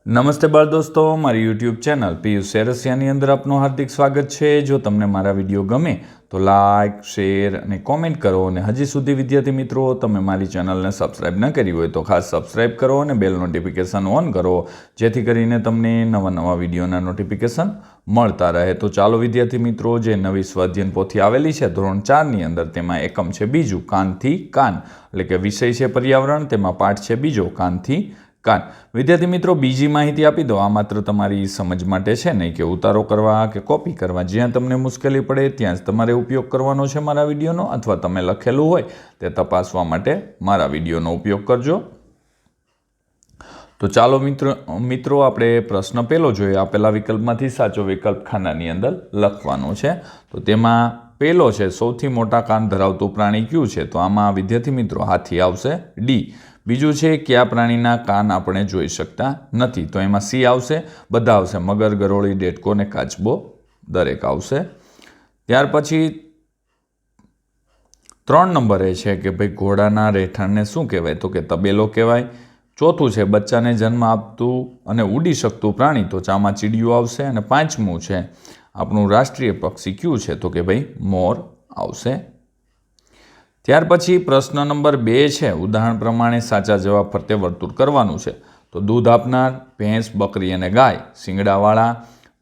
નમસ્તે બાળ દોસ્તો, મારી યુટ્યુબ ચેનલ પિયુષ સેરસિયાની અંદર આપનું હાર્દિક સ્વાગત છે। જો તમને મારા વિડીયો ગમે તો લાઇક, શેર અને કોમેન્ટ કરો અને હજી સુધી વિદ્યાર્થી મિત્રો તમે મારી ચેનલને સબસ્ક્રાઈબ ન કરી હોય તો ખાસ સબસ્ક્રાઈબ કરો અને બેલ નોટિફિકેશન ઓન કરો, જેથી કરીને તમને નવા વિડીયોના નોટિફિકેશન મળતા રહે। તો ચાલો વિદ્યાર્થી મિત્રો, જે નવી સ્વાધ્યાયન પોથી આવેલી છે ધોરણ 4ની અંદર, તેમાં એકમ છે બીજું કાનથી કાન, એટલે કે વિષય છે પર્યાવરણ, તેમાં પાઠ છે બીજો કાનથી કાન। વિદ્યાર્થી મિત્રો, બીજી માહિતી આપી દો, આ માત્ર તમારી સમજ માટે છે, નહીં કે ઉતારો કરવા કે કોપી કરવા। જ્યાં તમને મુશ્કેલી પડે ત્યાં જ તમારે ઉપયોગ કરવાનો છે મારા વિડીયોનો, અથવા તમે લખેલું હોય તે તપાસવા માટે મારા વિડીયોનો ઉપયોગ કરજો। તો ચાલો મિત્રો આપણે પ્રશ્ન પહેલો જોઈએ। આપેલા વિકલ્પમાંથી સાચો વિકલ્પ ખાનાની અંદર લખવાનો છે। તો તેમાં પહેલો છે, સૌથી મોટા કાન ધરાવતું પ્રાણી કયું છે? તો આમાં વિદ્યાર્થી મિત્રો હાથી આવશે, ડી। બીજું છે, કયા પ્રાણીના કાન આપણે જોઈ શકતા નથી? તો એમાં સી આવશે, બધા આવશે, મગર, ગરોળી, દેડકો ને કાચબો દરેક આવશે। ત્યાર પછી 3 નંબર એ છે કે ભાઈ ઘોડાના રહેઠાણને શું કહેવાય? તો કે તબેલો કહેવાય। ચોથું છે, બચ્ચાને જન્મ આપતું અને ઉડી શકતું પ્રાણી, તો ચામાચીડિયું આવશે। અને 5મું છે, આપણું રાષ્ટ્રીય પક્ષી કયું છે? તો કે ભાઈ મોર આવશે। ત્યાર પછી પ્રશ્ન નંબર 2 છે, ઉદાહરણ પ્રમાણે સાચા જવાબ ફરતે વર્તુળ કરવાનું છે। તો દૂધ આપનાર, ભેંસ, બકરી અને ગાય, શિંગડાવાળા,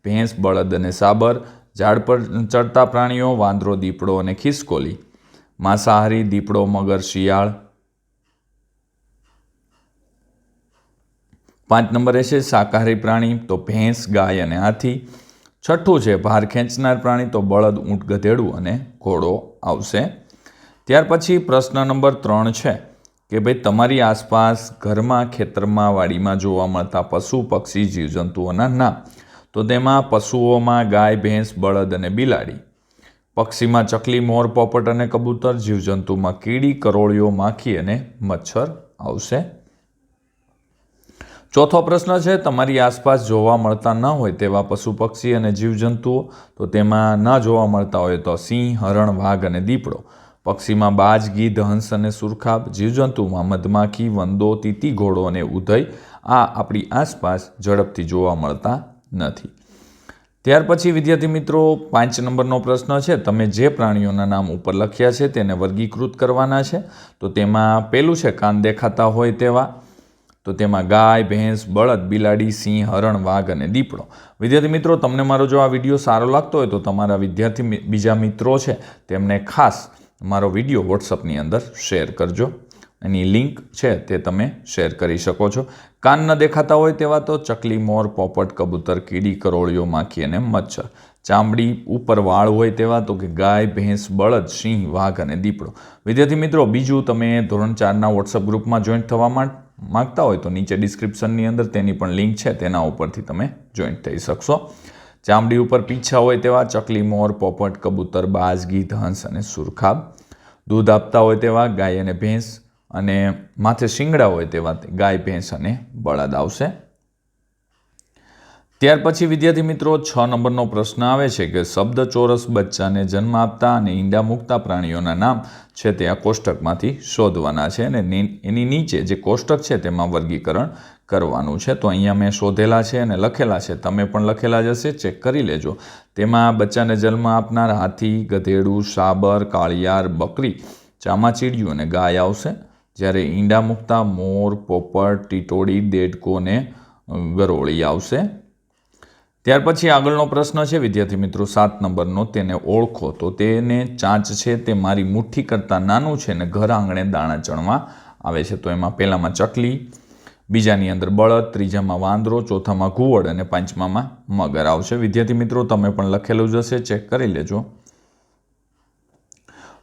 ભેંસ, બળદ અને સાબર, ઝાડ પર ચડતા પ્રાણીઓ, વાંદરો, દીપડો અને ખિસકોલી, માંસાહારી, દીપડો, મગર, શિયાળ। 5 નંબર એ છે શાકાહારી પ્રાણી, તો ભેંસ, ગાય અને હાથી। 6થું છે ભાર ખેંચનાર પ્રાણી, તો બળદ, ઊંટ, ગધેડું અને ઘોડો આવશે। ત્યાર પછી પ્રશ્ન નંબર 3 છે કે ભાઈ તમારી આસપાસ, ઘરમાં, ખેતરમાં, વાડીમાં જોવા મળતા પશુ, પક્ષી, જીવજંતુઓના નામ। તો તેમાં પશુઓમાં ગાય, ભેંસ, બળદ અને બિલાડી, પક્ષીમાં ચકલી, મોર, પોપટ અને કબૂતર, જીવજંતુમાં કીડી, કરોળીઓ, માખી અને મચ્છર આવશે। ચોથો પ્રશ્ન છે, તમારી આસપાસ જોવા મળતા ન હોય તેવા પશુ, પક્ષી અને જીવજંતુઓ। તો તેમાં ન જોવા મળતા હોય તો સિંહ, હરણ, વાઘ અને દીપડો, પક્ષીમાં બાજ, ગીધ, હંસ અને સુરખાબ, જીવજંતુમાં મધમાખી, વંદો, તીતી, ઘોડો અને ઉધઈ। આ આપણી આસપાસ ઝડપથી જોવા મળતા નથી। ત્યાર પછી વિદ્યાર્થી મિત્રો 5 નંબરનો પ્રશ્ન છે, તમે જે પ્રાણીઓના નામ ઉપર લખ્યા છે તેને વર્ગીકૃત કરવાના છે। તો તેમાં પહેલું છે કાન દેખાતા હોય તેવા, તો તેમાં ગાય, ભેંસ, બળદ, બિલાડી, સિંહ, હરણ, વાઘ અને દીપડો। વિદ્યાર્થી મિત્રો, તમને મારો જો આ વિડીયો સારો લાગતો હોય તો તમારા બીજા મિત્રો છે તેમને ખાસ મારો વિડીયો વોટ્સઅપની અંદર શેર કરજો। એની લિંક છે તે તમે શેર કરી શકો છો। કાન ન દેખાતા હોય તેવા તો ચકલી, મોર, પોપટ, કબૂતર, કીડી, કરોળીઓ, માખી અને મચ્છર। ચામડી ઉપર વાળ હોય તેવા તો કે ગાય, ભેંસ, બળદ, સિંહ, વાઘ અને દીપડો। વિદ્યાર્થી મિત્રો, બીજું તમે ધોરણ 4ના વોટ્સઅપ ગ્રુપમાં જોઈન્ટ થવા માંગતા હોય તો નીચે ડિસ્ક્રિપ્શનની અંદર તેની પણ લિંક છે, તેના ઉપરથી તમે જોઈન્ટ થઈ શકશો। ચામડી ઉપર પીંછા હોય તેવા ચકલી, મોર, પોપટ, કબૂતર, બાજ, ગીધ, હંસ અને સુરખાબ। દૂધ આપતા હોય તેવા ગાય અને ભેંસ, અને માથે શિંગડા હોય તેવા ગાય, ભેંસ અને બળદ આવશે। ત્યાર પછી વિદ્યાર્થી મિત્રો 6 નંબરનો પ્રશ્ન આવે છે કે શબ્દ ચોરસ બચ્ચાને જન્મ આપતા અને ઈંડા મૂકતા પ્રાણીઓના નામ છે તે આ કોષ્ટકમાંથી શોધવાના છે, અને એની નીચે જે કોષ્ટક છે તેમાં વર્ગીકરણ કરવાનું છે। તો અહીંયા મેં શોધેલા છે અને લખેલા છે, તમે પણ લખેલા જ હશે, ચેક કરી લેજો। તેમાં બચ્ચાને જન્મ આપનાર હાથી, ગધેડું, સાબર, કાળિયાર, બકરી, ચામાચીડિયું અને ગાય આવશે। જ્યારે ઈંડા મૂકતા મોર, પોપટ, ટીટોડી, દેડકો ને ગરોળી આવશે। ત્યાર પછી આગળનો પ્રશ્ન છે વિદ્યાર્થી મિત્રો 7 નંબરનો, તેને ઓળખો। તો તેને ચાંચ છે તે મારી મુઠ્ઠી કરતાં નાનું છે અને ઘર આંગણે દાણા ચણવા આવે છે। તો એમાં પહેલામાં ચકલી, બીજાની અંદર બળદ, ત્રીજામાં વાંદરો, ચોથામાં ઘુવડ અને 5મામાં મગર આવશે। વિદ્યાર્થી મિત્રો, તમે પણ લખેલું જ હશે, ચેક કરી લેજો।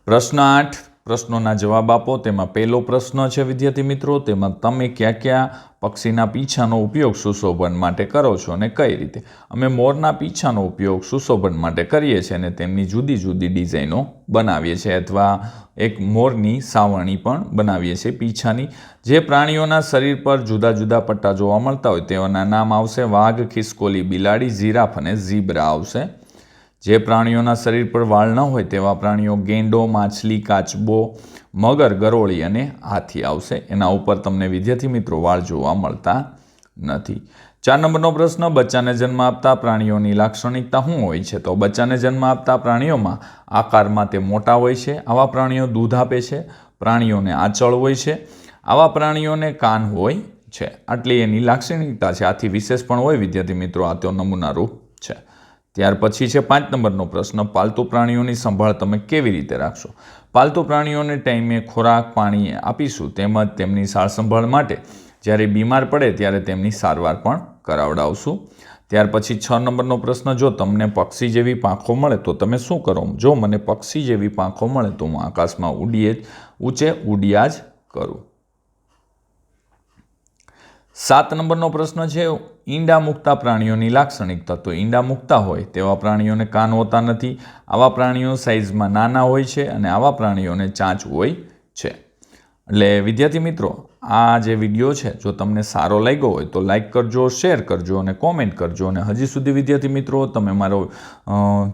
પ્રશ્ન 8, પ્રશ્નોના જવાબ આપો। તેમાં પહેલો પ્રશ્ન છે વિદ્યાર્થી મિત્રો, તેમાં તમે કયા પક્ષીના પીંછાનો ઉપયોગ સુશોભન માટે કરો છો અને કઈ રીતે? અમે મોરના પીંછાનો ઉપયોગ સુશોભન માટે કરીએ છીએ અને તેમની જુદી જુદી ડિઝાઇનો બનાવીએ છીએ, અથવા એક મોરની સાવરણી પણ બનાવીએ છીએ પીંછાની। જે પ્રાણીઓના શરીર પર જુદા જુદા પટ્ટા જોવા મળતા હોય તેઓના નામ આવશે વાઘ, ખિસકોલી, બિલાડી, જીરાફ અને ઝીબ્રા આવશે। જે પ્રાણીઓના શરીર પર વાળ ન હોય તેવા પ્રાણીઓ ગેંડો, માછલી, કાચબો, મગર, ગરોળી અને હાથી આવશે। એના ઉપર તમને વિદ્યાર્થી મિત્રો વાળ જોવા મળતા નથી। 4 નંબરનો પ્રશ્ન, બચ્ચાને જન્મ આપતા પ્રાણીઓની લાક્ષણિકતા શું હોય છે? તો બચ્ચાને જન્મ આપતા પ્રાણીઓમાં આકારમાં તે મોટા હોય છે, આવા પ્રાણીઓ દૂધ આપે છે, પ્રાણીઓને આંચળ હોય છે, આવા પ્રાણીઓને કાન હોય છે, આટલી એની લાક્ષણિકતા છે। આથી વિશેષ પણ હોય વિદ્યાર્થી મિત્રો, આ તો નમૂનારૂપ છે। ત્યાર પછી છે 5 નંબરનો પ્રશ્ન, પાલતુ પ્રાણીઓની સંભાળ તમે કેવી રીતે રાખશો? પાલતુ પ્રાણીઓને ટાઈમે ખોરાક પાણી આપીશું, તેમજ તેમની સારસંભાળ માટે જ્યારે બીમાર પડે ત્યારે તેમની સારવાર પણ કરાવડાવશું। ત્યાર પછી 6 નંબરનો પ્રશ્ન, જો તમને પક્ષી જેવી પાંખો મળે તો તમે શું કરો? જો મને પક્ષી જેવી પાંખો મળે તો હું આકાશમાં ઊંચે ઉડ્યા જ કરું। 7 નંબરનો પ્રશ્ન છે, ઈંડા મૂકતા પ્રાણીઓની લાક્ષણિકતા। તો ઈંડા મૂકતા હોય તેવા પ્રાણીઓને કાન હોતા નથી, આવા પ્રાણીઓ સાઇઝમાં નાના હોય છે અને આવા પ્રાણીઓને ચાંચ હોય છે। એટલે વિદ્યાર્થી મિત્રો, આ જે વિડીયો છે જો તમને સારો લાગ્યો હોય તો લાઈક કરજો, શેર કરજો અને કોમેન્ટ કરજો। અને હજી સુધી વિદ્યાર્થી મિત્રો તમે મારો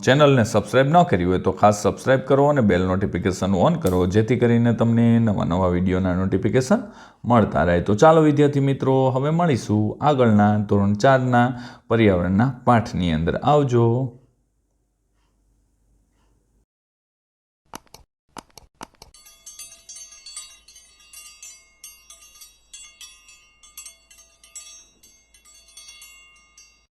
ચેનલને સબસ્ક્રાઈબ ન કરી હોય તો ખાસ સબસ્ક્રાઈબ કરો અને બેલ નોટિફિકેશન ઓન કરો, જેથી કરીને તમને નવા વિડીયોના નોટિફિકેશન મળતા રહે। તો ચાલો વિદ્યાર્થી મિત્રો, હવે મળીશું આગળના ધોરણ 4ના પર્યાવરણના પાઠની અંદર। આવજો।